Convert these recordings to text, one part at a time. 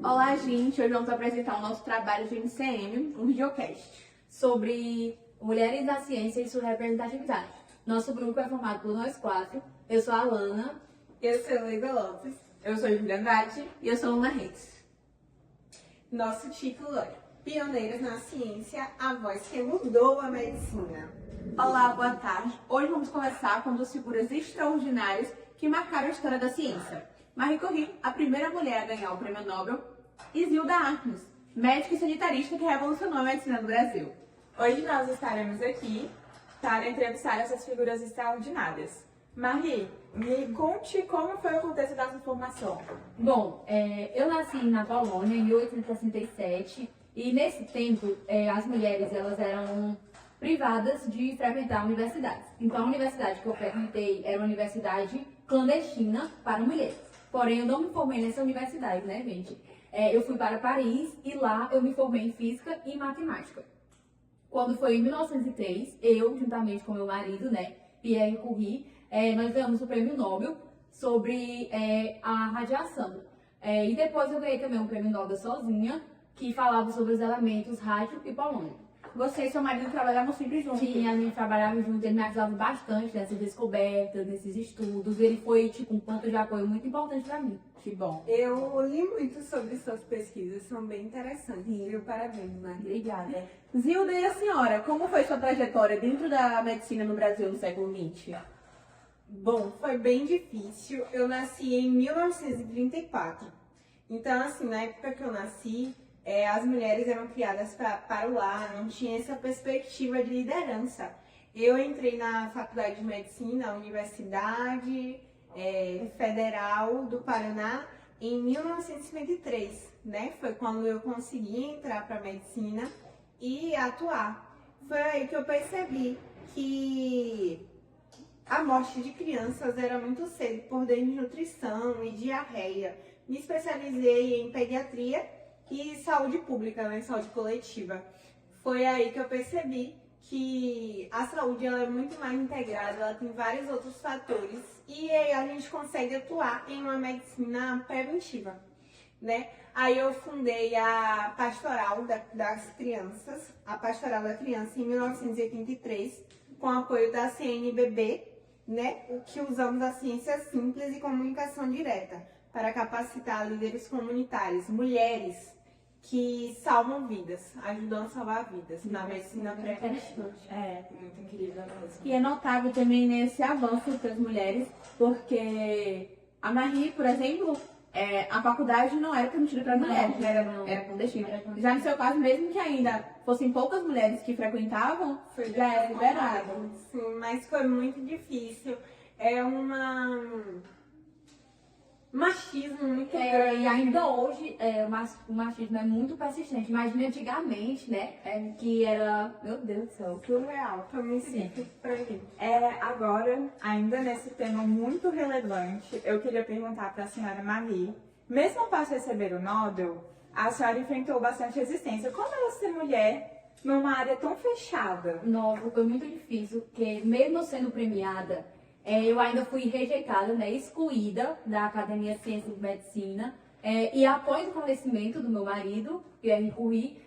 Olá, gente! Hoje vamos apresentar o nosso trabalho de NCM, um videocast. Sobre mulheres da ciência e sua representatividade. Nosso grupo é formado por nós quatro. Eu sou a Alana. Eu sou a Leida Lopes. Eu sou a Julia Andrade. E eu sou a Luna Reis. Nosso título é Pioneiras na Ciência, a voz que mudou a medicina. Olá, boa tarde. Hoje vamos conversar com duas figuras extraordinárias que marcaram a história da ciência. Marie Curie, a primeira mulher a ganhar o Prêmio Nobel, e Zilda Arnes, médica e sanitarista que revolucionou a medicina no Brasil. Hoje nós estaremos aqui para entrevistar essas figuras extraordinárias. Marie, me conte como foi o contexto da sua formação. Bom, eu nasci na Polônia em 1867 e nesse tempo as mulheres elas eram privadas de frequentar universidades. Então a universidade que eu frequentei era uma universidade clandestina para mulheres. Porém, eu não me formei nessa universidade, né, gente? Eu fui para Paris e lá eu me formei em Física e Matemática. Quando foi em 1903, eu, juntamente com meu marido, né, Pierre Curie, nós ganhamos o Prêmio Nobel sobre a radiação. E depois eu ganhei também um Prêmio Nobel sozinha, que falava sobre os elementos rádio e polônio. Você e seu marido trabalhavam sempre juntos? Sim, a gente trabalhava junto, ele me ajudava bastante nessas descobertas, nesses estudos. Ele foi, um ponto de apoio muito importante para mim. Que bom. Eu li muito sobre suas pesquisas, são bem interessantes, viu? Parabéns, Marie. Obrigada. Zilda, e a senhora, como foi sua trajetória dentro da medicina no Brasil no século XX? Bom, foi bem difícil. Eu nasci em 1934. Então, assim, na época que eu nasci, as mulheres eram criadas para o lar, não tinha essa perspectiva de liderança. Eu entrei na Faculdade de Medicina, Universidade Federal do Paraná, em 1953, né? Foi quando eu consegui entrar para a medicina e atuar. Foi aí que eu percebi que a morte de crianças era muito cedo por desnutrição e diarreia. Me especializei em pediatria e saúde pública, né? Saúde coletiva. Foi aí que eu percebi que a saúde ela é muito mais integrada, ela tem vários outros fatores e aí a gente consegue atuar em uma medicina preventiva, né? Aí eu fundei a Pastoral das Crianças, a Pastoral da Criança em 1983, com apoio da CNBB, né? O que usamos a ciência simples e comunicação direta para capacitar líderes comunitários, mulheres que salvam vidas, ajudam a salvar vidas na medicina preventiva. Muito incrível mesmo. E é notável também nesse avanço das mulheres, porque a Marie, por exemplo, a faculdade não era permitida para mulheres, era clandestina. Já no seu caso, mesmo que ainda fossem poucas mulheres que frequentavam, já era liberado. Sim, mas foi muito difícil. É machismo muito grande. E ainda hoje o machismo é muito persistente. Imagina antigamente, né? Que era, meu Deus do céu. Surreal, foi muito difícil pra mim. Agora, ainda nesse tema muito relevante, eu queria perguntar para a senhora Marie, mesmo após receber o Nobel, a senhora enfrentou bastante resistência. Como é ser mulher numa área tão fechada? Nossa, foi muito difícil, porque mesmo sendo premiada, eu ainda fui rejeitada, né, excluída da Academia de Ciências de Medicina. E após o falecimento do meu marido, Pierre Curie,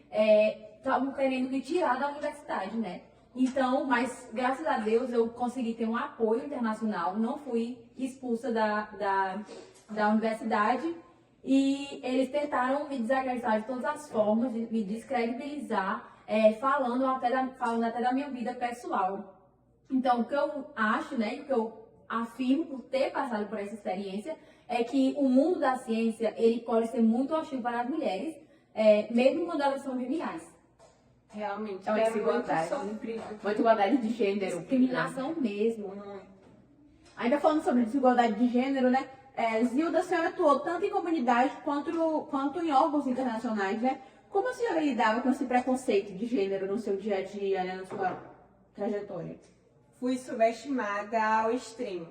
estavam querendo me tirar da universidade, né? Então, mas graças a Deus eu consegui ter um apoio internacional, não fui expulsa da universidade. E eles tentaram me desacreditar de todas as formas, de me descredibilizar, falando até da minha vida pessoal. Então, o que eu acho, né, o que eu afirmo por ter passado por essa experiência, é que o mundo da ciência, ele pode ser muito hostil para as mulheres, mesmo quando elas são geniais. Realmente, É uma desigualdade. Uma desigualdade de gênero. Discriminação mesmo. Ainda falando sobre desigualdade de gênero, né? Zilda, a senhora atuou tanto em comunidade quanto em órgãos internacionais, né? Como a senhora lidava com esse preconceito de gênero no seu dia a dia, né, na sua trajetória? Fui subestimada ao extremo,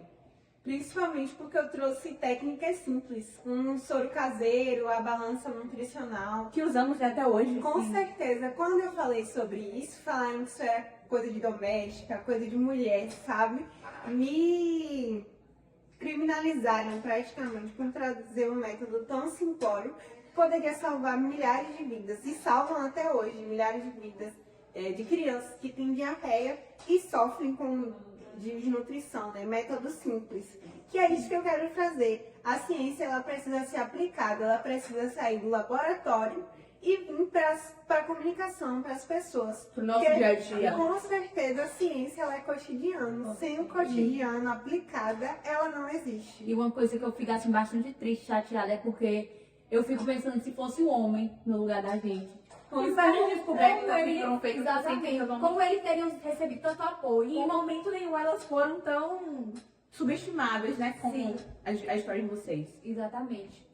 principalmente porque eu trouxe técnicas simples, um soro caseiro, a balança nutricional. Que usamos até hoje. Com sim. certeza, quando eu falei sobre isso, falaram que isso é coisa de doméstica, coisa de mulher, sabe? Me criminalizaram praticamente por trazer um método tão simplório poderia salvar milhares de vidas, e salvam até hoje milhares de vidas de crianças que têm diarreia e sofrem com desnutrição, né? Método simples. Que é isso que eu quero fazer. A ciência, ela precisa ser aplicada, ela precisa sair do laboratório e vir para a comunicação, para as pessoas. Pro nosso Porque, dia a dia. com certeza, a ciência, ela é cotidiano. Sem o cotidiano aplicada, ela não existe. E uma coisa que eu fico assim bastante triste, chateada, é porque eu fico pensando se fosse um homem no lugar da gente. E várias descobertas Como que ele- foram feitas exatamente, científicas, como eles teriam recebido tanto apoio. E em momento nenhum elas foram tão subestimadas, né? Como Sim. a história de vocês. Exatamente.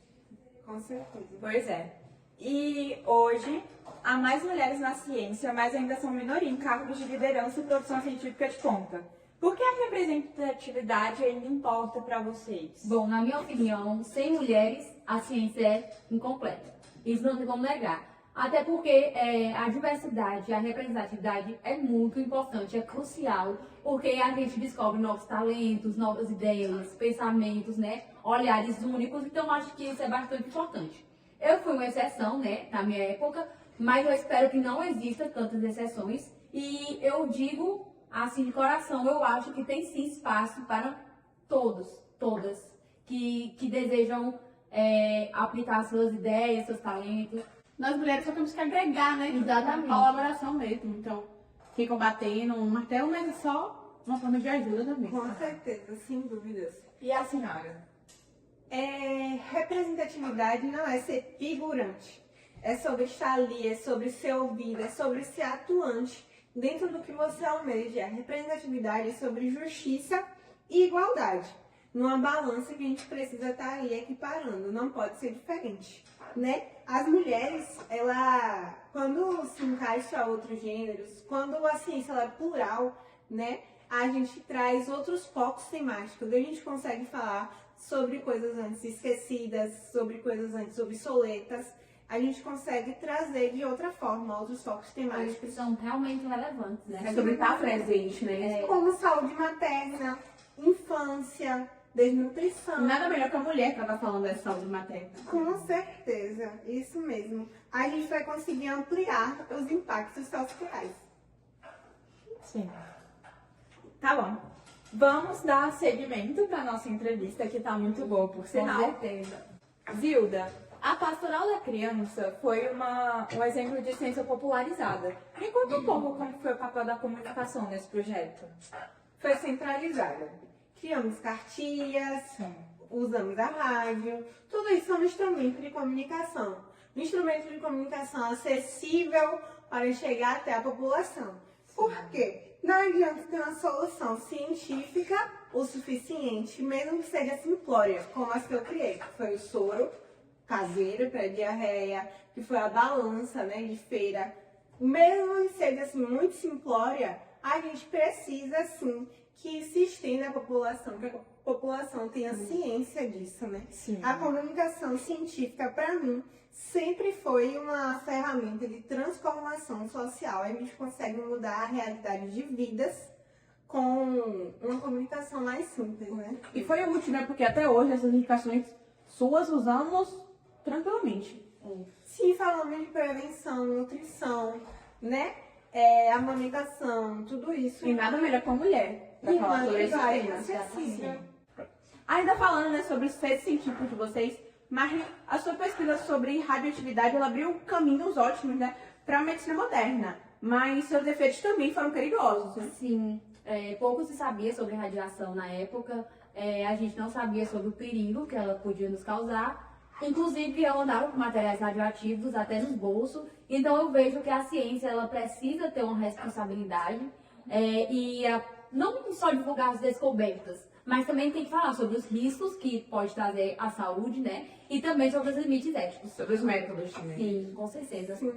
Com certeza. Pois é. E hoje, há mais mulheres na ciência, mas ainda são minoria em cargos de liderança e produção científica de ponta. Por que a representatividade ainda importa para vocês? Bom, na minha opinião, sem mulheres, a ciência é incompleta. Isso não tem como negar. Até porque a diversidade, a representatividade é muito importante, é crucial, porque a gente descobre novos talentos, novas ideias, pensamentos, né? Olhares únicos, então acho que isso é bastante importante. Eu fui uma exceção, né, na minha época, mas eu espero que não exista tantas exceções. E eu digo, assim, de coração, eu acho que tem sim espaço para todas, que desejam aplicar suas ideias, seus talentos. Nós mulheres só temos que agregar, né? Exatamente. Colaboração mesmo. Então, quem combatendo um martelo, mas é só uma forma de ajuda também. Com certeza, sem dúvidas. E a senhora? Representatividade não é ser figurante. É sobre estar ali, é sobre ser ouvido, é sobre ser atuante dentro do que você almeja. A representatividade é sobre justiça e igualdade. Numa balança que a gente precisa estar ali equiparando, não pode ser diferente, né? As mulheres, quando se encaixa a outros gêneros, quando a ciência ela é plural, né? A gente traz outros focos temáticos, a gente consegue falar sobre coisas antes esquecidas, sobre coisas antes obsoletas, a gente consegue trazer de outra forma outros focos Acho que temáticos. são realmente relevantes, né? É sobre estar presente, né? Como saúde materna, infância, desnutrição. Nada melhor que a mulher que ela tá falando dessa saúde materna. Com certeza, isso mesmo. A gente vai conseguir ampliar os impactos sociais. Sim. Tá bom. Vamos dar seguimento para nossa entrevista, que tá muito boa, por Com sinal. certeza. Zilda, a Pastoral da Criança foi um exemplo de ciência popularizada. Me conta um pouco como foi o papel da comunicação nesse projeto. Foi centralizada. Criamos cartilhas, usamos a rádio, tudo isso é um instrumento de comunicação. Um instrumento de comunicação acessível para chegar até a população. Por quê? Não adianta ter uma solução científica o suficiente, mesmo que seja simplória, como as que eu criei, que foi o soro caseiro para diarreia, que foi a balança, né, de feira. Mesmo que seja assim, muito simplória, a gente precisa sim que se estenda à população, que a população tenha ciência disso, né? Sim. A comunicação científica, para mim, sempre foi uma ferramenta de transformação social. A gente consegue mudar a realidade de vidas com uma comunicação mais simples, né? E foi útil, né? Porque até hoje essas indicações suas usamos tranquilamente. Sim, falando de prevenção, nutrição, né? Amamentação, tudo isso. E nada melhor que a mulher pra E falar uma sobre esse linguagem tema. acessível. Ainda falando, né, sobre os feitos científicos de vocês, Marie, a sua pesquisa sobre radioatividade, ela abriu caminhos ótimos, né, para a medicina moderna. Mas seus efeitos também foram perigosos, né? Sim, pouco se sabia sobre radiação na época, a gente não sabia sobre o perigo que ela podia nos causar. Inclusive, eu andava com materiais radioativos até nos bolsos, então eu vejo que a ciência ela precisa ter uma responsabilidade não só divulgar as descobertas, mas também tem que falar sobre os riscos que pode trazer à saúde, né? E também sobre os limites éticos. Sobre os métodos também. Sim, com certeza. Sim.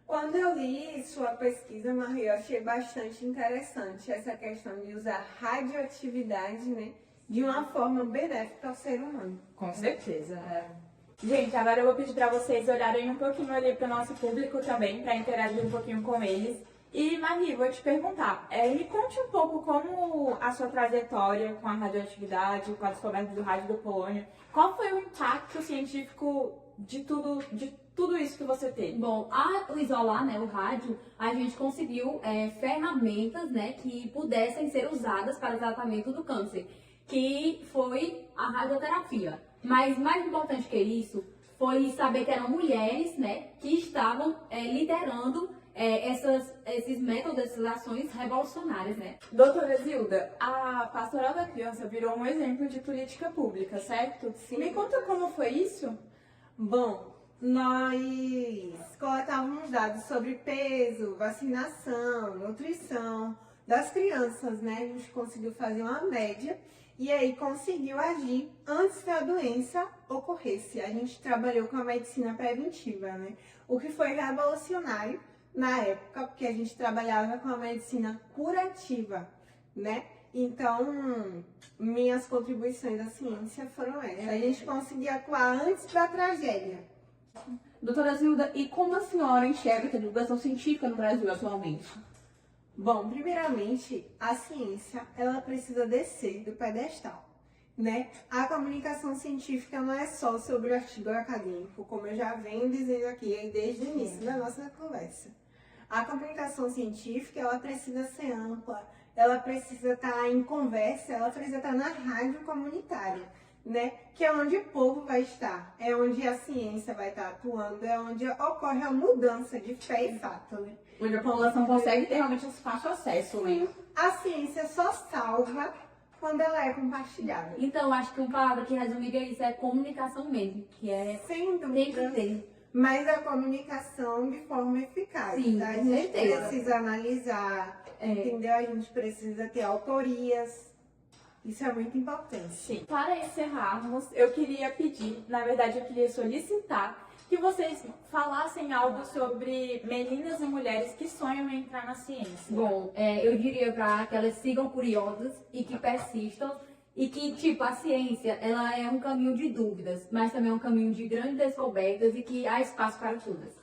Quando eu li sua pesquisa, Maria, eu achei bastante interessante essa questão de usar radioatividade, né, de uma forma benéfica ao ser humano. Com certeza. Gente, agora eu vou pedir para vocês olharem um pouquinho ali para o nosso público também, para interagir um pouquinho com eles. E, Marie, vou te perguntar, me conte um pouco como a sua trajetória com a radioatividade, com a descoberta do rádio do polônio, qual foi o impacto científico de tudo isso que você teve? Bom, ao isolar, né, o rádio, a gente conseguiu ferramentas, né, que pudessem ser usadas para o tratamento do câncer, que foi a radioterapia. Mas mais importante que isso, foi saber que eram mulheres, né, que estavam liderando esses métodos, essas ações revolucionárias, né? Doutora Zilda, a Pastoral da Criança virou um exemplo de política pública, certo? Sim. Me conta como foi isso? Bom, nós coletávamos dados sobre peso, vacinação, nutrição das crianças, né? A gente conseguiu fazer uma média e aí conseguiu agir antes que a doença ocorresse. A gente trabalhou com a medicina preventiva, né? O que foi revolucionário na época, porque a gente trabalhava com a medicina curativa, né? Então, minhas contribuições à ciência foram essas. A gente conseguia atuar antes da tragédia. Doutora Zilda, e como a senhora enxerga a divulgação científica no Brasil atualmente? Bom, primeiramente, a ciência, ela precisa descer do pedestal, né? A comunicação científica não é só sobre o artigo acadêmico, como eu já venho dizendo aqui desde o início da nossa conversa. A comunicação científica, ela precisa ser ampla, ela precisa estar em conversa, ela precisa estar na rádio comunitária, né? Que é onde o povo vai estar, é onde a ciência vai estar atuando, é onde ocorre a mudança de fé e fato, né? Onde a população consegue ter realmente esse fácil acesso, né? A ciência só salva quando ela é compartilhada. Então, acho que uma palavra que resumiria isso é comunicação mesmo, que Sem tem que dúvida. ter. Mas a comunicação de forma eficaz. Sim, Tá? A com gente certeza. precisa analisar, entendeu? A gente precisa ter autorias. Isso é muito importante. Sim. Para encerrarmos, eu queria pedir, na verdade eu queria solicitar que vocês falassem algo sobre meninas e mulheres que sonham em entrar na ciência. Bom, eu diria para que elas sigam curiosas e que persistam e que, tipo, a ciência, ela é um caminho de dúvidas, mas também é um caminho de grandes descobertas e que há espaço para todas.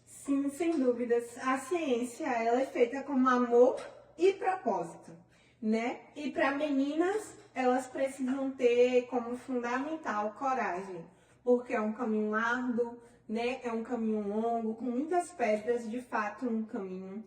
Sim, sem dúvidas. A ciência, ela é feita com amor e propósito, né? E para meninas, elas precisam ter como fundamental coragem, porque é um caminho árduo, né? É um caminho longo, com muitas pedras, de fato, um caminho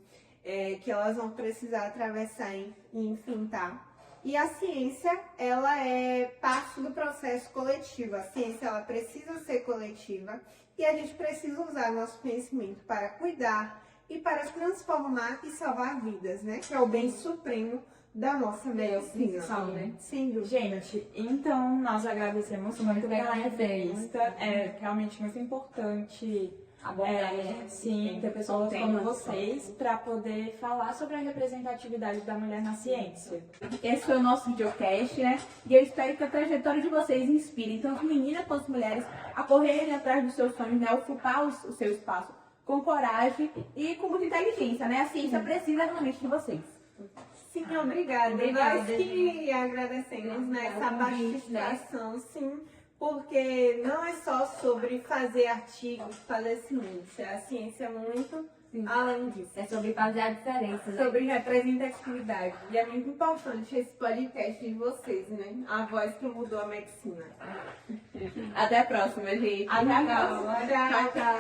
que elas vão precisar atravessar e enfrentar. E a ciência, ela é parte do processo coletivo. A ciência, ela precisa ser coletiva e a gente precisa usar nosso conhecimento para cuidar e para transformar e salvar vidas, né? Que é o bem supremo da nossa medicina. né? Sem dúvida. Gente, então nós agradecemos muito pela Obrigada, entrevista. É realmente muito importante sim, ter pessoas Tem como noção. vocês para poder falar sobre a representatividade da mulher na ciência. Esse foi o nosso videocast, né? E eu espero que a trajetória de vocês inspire tanto meninas quanto mulheres a correrem atrás dos seus sonhos, né? Ocupar o seu espaço com coragem e com muita inteligência, né? A ciência precisa realmente de vocês. Sim, obrigada. Obrigada, Nós que agradecemos essa participação, sim, porque não é só sobre fazer artigos, fazer ciência. A ciência é muito além disso. É sobre fazer a diferença, né? Sobre representatividade. E é muito importante esse podcast de vocês, né? A voz que mudou a medicina. Até a próxima, gente. Até a próxima. Tchau, tchau.